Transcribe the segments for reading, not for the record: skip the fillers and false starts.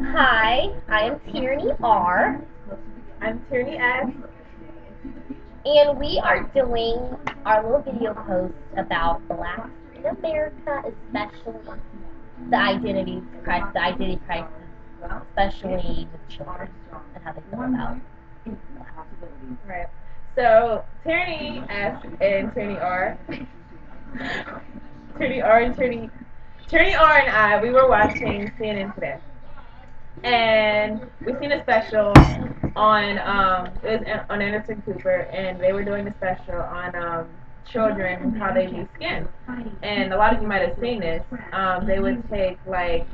Hi, I am Tierney R, I'm Tierney S. and we are doing our little video post about blacks in America, especially the identity crisis, especially with children and how they feel about Right. So Tierney S and Tierney R. Tierney R and I, we were watching CNN today, and we seen a special on it was on Anderson Cooper, and they were doing a special on children and how they lose skin. And a lot of you might have seen this. They would take like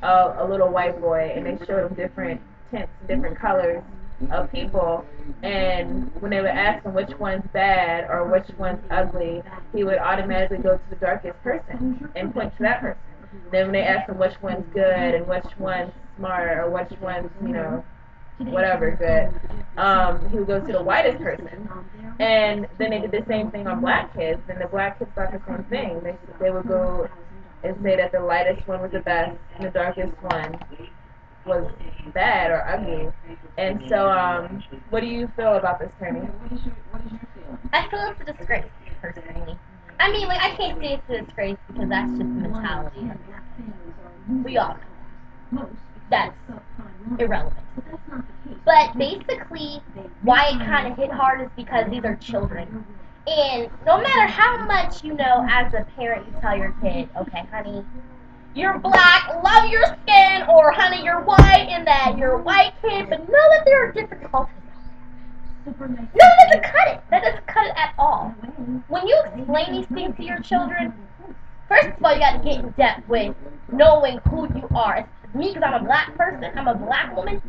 a little white boy, and they showed him different tints, different colors of people. And when they would ask him which one's bad or which one's ugly, he would automatically go to the darkest person and point to that person. Then when they asked him which one's good and which one's smart or which one's, whatever good, he would go to the whitest person. And then they did the same thing on black kids, and the black kids thought the same thing. They would go and say that the lightest one was the best and the darkest one was bad or ugly. And so, what do you feel about this, Tierney? I feel it's a disgrace, personally. I mean, I can't say it's a disgrace because that's just the mentality of black. We all know. That's irrelevant. But basically, why it kind of hit hard is because these are children. And no matter how much, as a parent, you tell your kid, okay, honey, you're black, love your skin, or honey, you're white, and that you're a white kid, but know that there are different cultures. No, that doesn't cut it. That doesn't cut it at all. When you explain these things to your children, first of all, you got to get in depth with knowing who you are. It's me, because I'm a black person, I'm a black woman,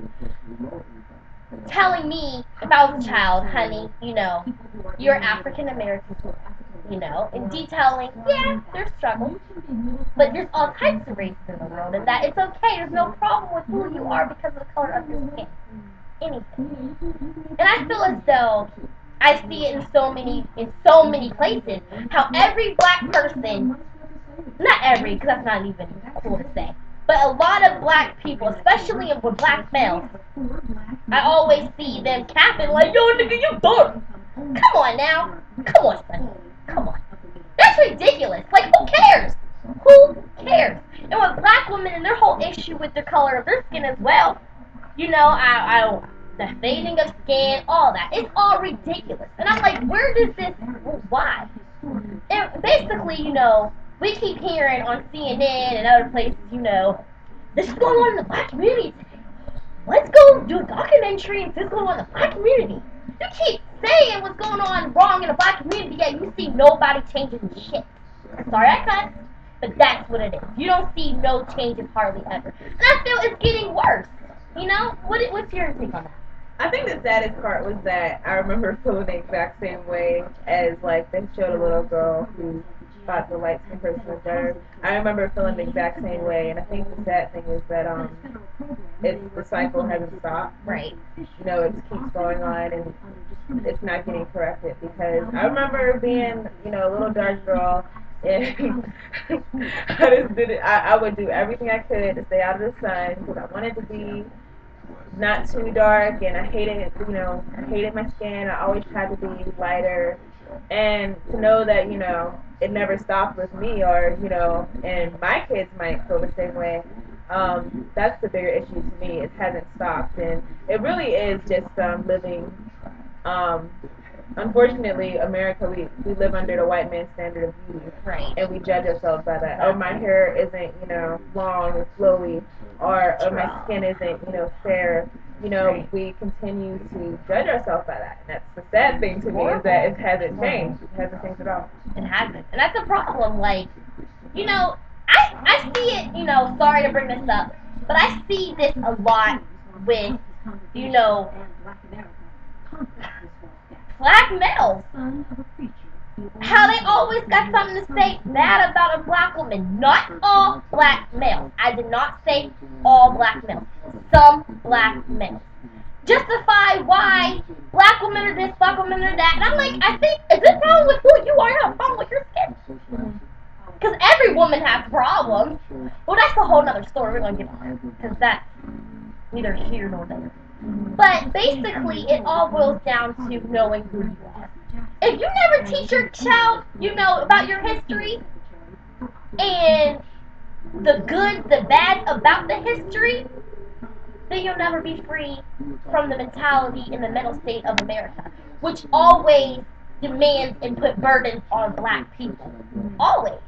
telling me, if I was a child, honey, you're African American, and detailing, yeah, there's struggles, but there's all types of races in the world, and that it's okay. There's no problem with who you are because of the color of your skin. Anything. And I feel as though I see it in so many places, how every black person, not every, because that's not even cool to say, but a lot of black people, especially with black males, I always see them capping like, yo, nigga, you dark. Come on now. Come on, son. Come on. That's ridiculous. Like, who cares? Who cares? And with black women and their whole issue with the color of their skin as well, the fading of skin, all that. It's all ridiculous. And I'm like, why? And basically, we keep hearing on CNN and other places, this is going on in the black community today. Let's go do a documentary and see what's going on in the black community. You keep saying what's going on wrong in the black community, yet you see nobody changing shit. Sorry I cussed, but that's what it is. You don't see no changes hardly ever. And I feel it's getting worse. What's your take on that? I think the saddest part was that I remember feeling the exact same way as like they showed a little girl who thought the light skin person was better. I remember feeling the exact same way, and I think the sad thing is that it's the cycle hasn't stopped. Right. It keeps going on, and it's not getting corrected because I remember being a little dark girl. And I just did it. I would do everything I could to stay out of the sun because I wanted to be not too dark, and I hated, I hated my skin. I always tried to be lighter, and to know that, it never stopped with me, or, and my kids might feel the same way. That's the bigger issue to me. It hasn't stopped, and it really is just living. Um, Unfortunately, America, we live under the white man's standard of beauty, Right. and we judge ourselves by that. Oh, my hair isn't, long and flowy, or my skin isn't, fair. We continue to judge ourselves by that, and that's the sad thing to me is that it hasn't changed. It hasn't changed at all. It hasn't, and that's a problem. Like, I see it. Sorry to bring this up, but I see this a lot with, black males. How they always got something to say bad about a black woman. Not all black males. I did not say all black males. Some black males. Justify why black women are this, black women are that. And I'm like, I think, is this wrong with who you are? You have a problem with your skin? Because every woman has problems. Well, that's a whole nother story. We're going to get on because that's neither here nor there. But basically, it all boils down to knowing who you are. If you never teach your child, about your history and the good, the bad about the history, then you'll never be free from the mentality and the mental state of America, which always demands and put burdens on black people. Always.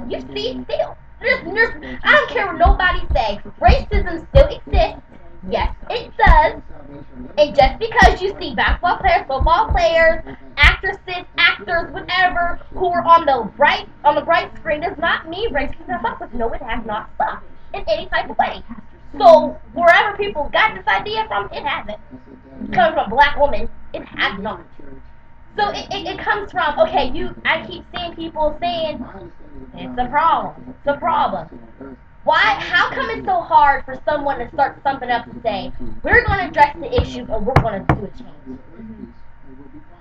You see it still. I don't care what nobody say. Racism still exists. Yes, it does. And just because you see basketball players, football players, actresses, actors, whatever, who are on the bright screen does not mean racism has stopped. No, it has not stopped in any type of way. So wherever people got this idea from, it hasn't. Coming from a black woman, it has not. So it comes from, okay, I keep seeing people saying it's a problem. It's a problem. Why? How come it's so hard for someone to start something up and say, we're going to address the issue and we're going to do a change?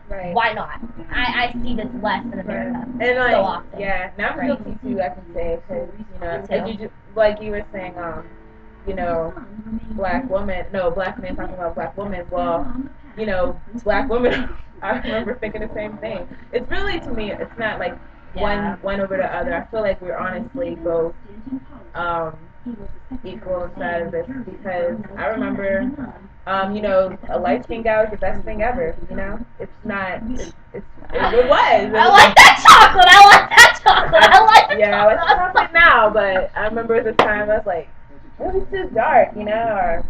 Right. Why not? I see this less in America and so often. Yeah, and I'm guilty too, I can say, because, as you just, like you were saying, black men talking about black women, well, black women, I remember thinking the same thing. It's really, to me, it's not like one over the other. I feel like we're honestly both equal inside of this, because I remember, a light skin gal is the best thing ever. It's not. It was. I like that chocolate. I like that chocolate. I like the yeah, chocolate. I like chocolate now, but I remember at the time I was like, oh, it's too dark, or.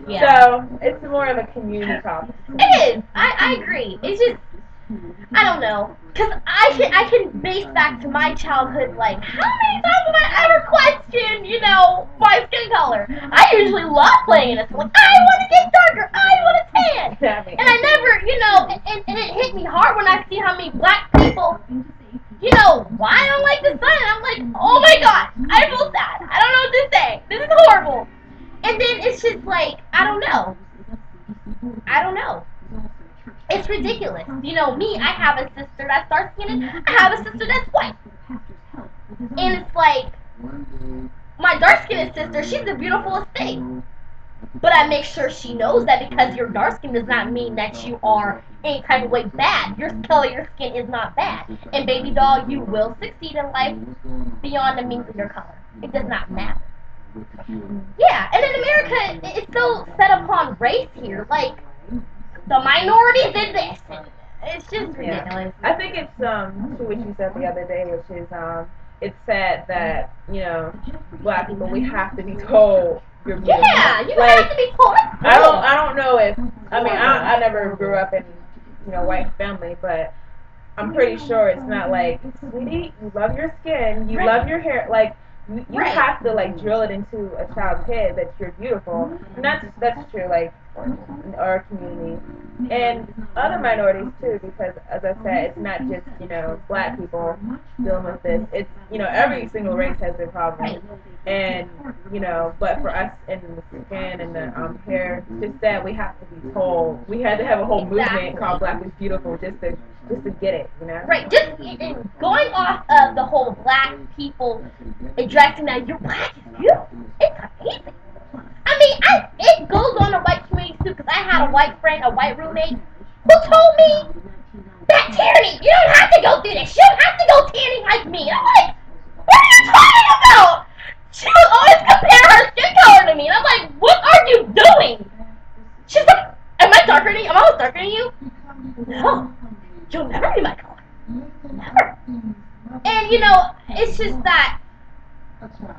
Yeah. So it's more of a community topic. It is. I agree. It's just, I don't know, because I can base back to my childhood, like, how many times have I ever questioned, my skin color? I usually love playing this. Like, I want to get darker. I want to tan. And I never, and it hit me hard when I see how many black people, why I don't like the sun. And I'm like, oh my god, I feel sad. I don't know what to say. This is horrible. And then it's just like, I don't know. It's ridiculous. Me, I have a sister that's dark skinned. I have a sister that's white. And it's like, my dark skinned sister, she's the beautifulest thing. But I make sure she knows that because you're dark skinned does not mean that you are any kind of way bad. Your color of your skin is not bad. And baby doll, you will succeed in life beyond the means of your color. It does not matter. Yeah, and in America, it's so set upon race here. Like, the minorities did this. It's just ridiculous. I think it's to what you said the other day, which is it's sad that black people, we have to be told you're beautiful. Yeah, you have to be told. I don't know if I never grew up in white family, but I'm pretty sure it's not like, sweetie, you love your skin, you love your hair, like. You have to drill it into a child's head that you're beautiful, and that's true. Like in our community and other minorities too, because as I said, it's not just black people dealing with this. It's every single race has their problems, and but for us in the skin and the hair, just that we have to be told. We had to have a whole movement called Black is Beautiful just to get it. Right. Just going off of the whole black people addressing that you're black is beautiful. It's amazing. I mean, it goes on the white community too, because I had a white friend, a white roommate, who told me that Tierney, you don't have to go through this. You don't have to go tanning like me. And I'm like, what are you talking about? She would always compare her skin color to me, and I'm like, what are you doing? She's like, am I darker than you? Am I always darker than you? No, you'll never be my color. Never. And it's just that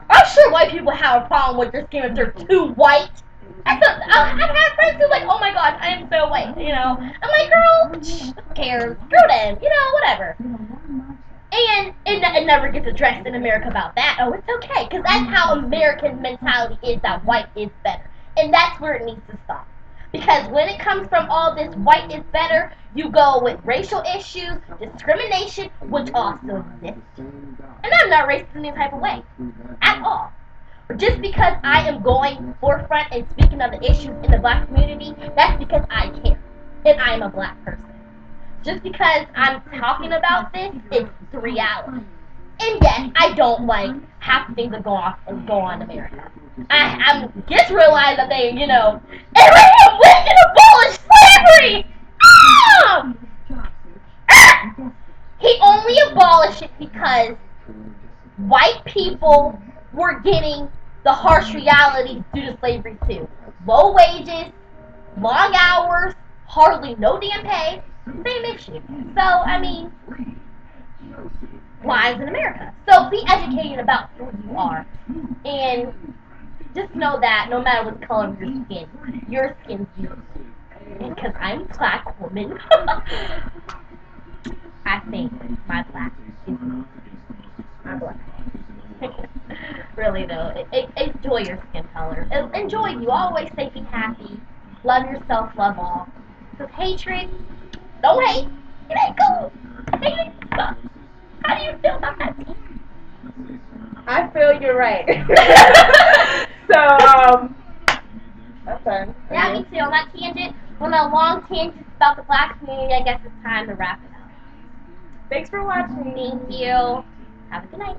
I'm sure white people have a problem with their skin if they're too white. I've had friends who are like, oh my gosh, I am so white, I'm like, girl, who cares? Screw them, whatever. And it never gets addressed in America about that. Oh, it's okay, because that's how American mentality is, that white is better. And that's where it needs to stop. Because when it comes from all this white is better, you go with racial issues, discrimination, which also exists. And I'm not racist in any type of way. At all. Just because I am going forefront and speaking of the issues in the black community, that's because I care. And I am a black person. Just because I'm talking about this, it's the reality. And yes, I don't like half the things that go on in America. I just realized that they, Abraham Lincoln abolished slavery. Ah! Ah! He only abolished it because white people were getting the harsh reality due to slavery too. Low wages, long hours, hardly no damn pay, same issue. So, I mean, lies in America. So be educated about who you are. And just know that no matter what the color of your skin's beautiful. Because I'm a black woman, I think my black is my black. Really though, enjoy your skin color. Enjoy you. Always say be happy. Love yourself. Love all. Because hatred, don't hate. It ain't cool. Hate sucks. How do you feel about that? I feel you're right. So, that's fun. Yeah, me too. On that tangent, on a long tangent about the black community, I guess it's time to wrap it up. Thanks for watching. Thank you. Have a good night.